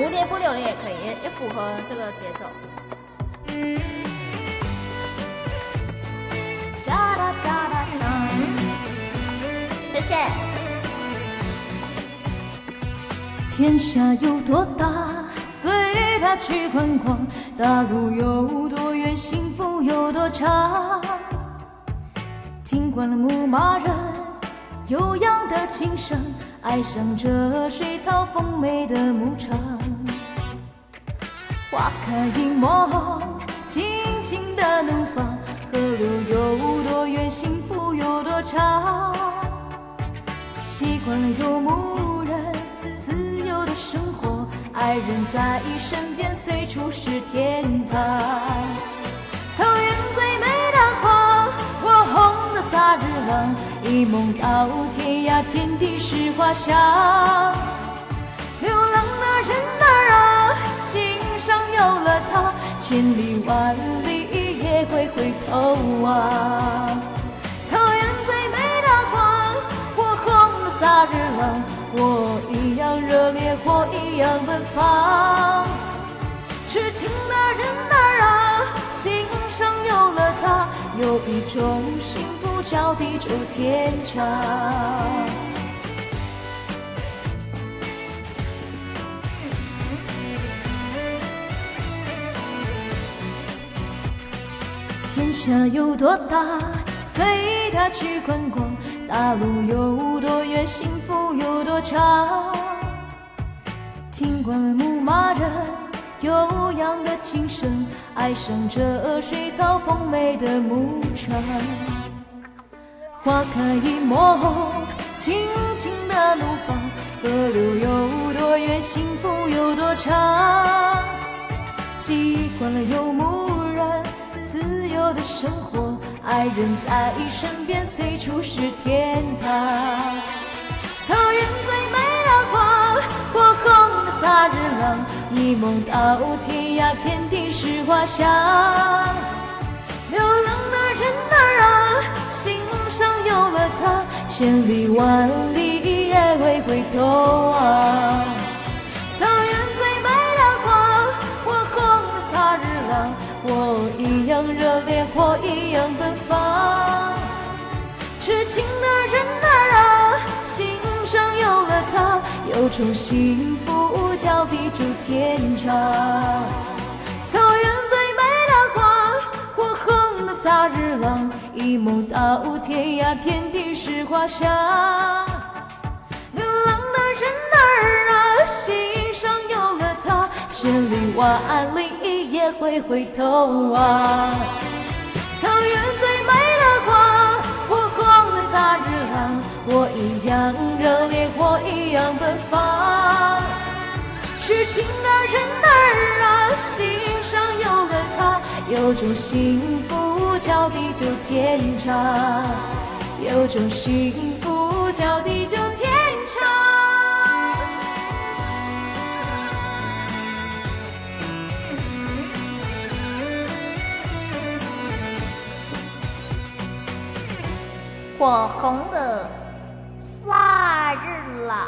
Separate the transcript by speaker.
Speaker 1: 蝴蝶不扭的也可以，也符合这个节奏。哒哒哒哒哒，谢谢。
Speaker 2: 天下有多大，随它去观光；大路有多远，幸福有多长。听惯了牧马人悠扬的琴声，爱上这水草丰美的牧场。花开一梦，静静的怒放。河流有多远，幸福有多长。习惯了游牧人自由的生活，爱人在身边，随处是天堂。草原最美的花，火红的萨日朗，一梦到天涯，遍地是花香。流浪的人儿啊，心上有了它，千里万里也会回头望。草原最美的花，火红的萨日朗，我一样热烈，火一样奔放。痴情的人儿啊，心上有了它，有一种幸福叫地久天长。天下有多大，随它去观光；大路有多远，幸福有多长。听惯了牧马人悠扬的琴声，爱上这水草丰美的牧场。花开一梦，静静的怒放。河流有多远，幸福有多长。习惯了游牧人自由的生活，爱人在身边，随处是天堂。草原最美的花，火红的萨日朗，一梦到天涯，遍地是花香。流浪的人儿啊，心上有了它，千里万里也会回头望。草原最美的花，火红的萨日朗，我一样热烈，火一样奔放。痴情的人儿啊，心上有了它，有种幸福叫地久天长。草原最美的花，火红的萨日朗，一梦到天涯，遍地是花香。流浪的人儿啊，心上有了它，千里万里也会回头望。草原最美的花，火红的萨日朗，我一样热烈，火一样奔放。痴情的人儿啊，心上有了它，有种幸福叫地久天长，有种幸福叫地久天长。
Speaker 1: 火红的萨日朗。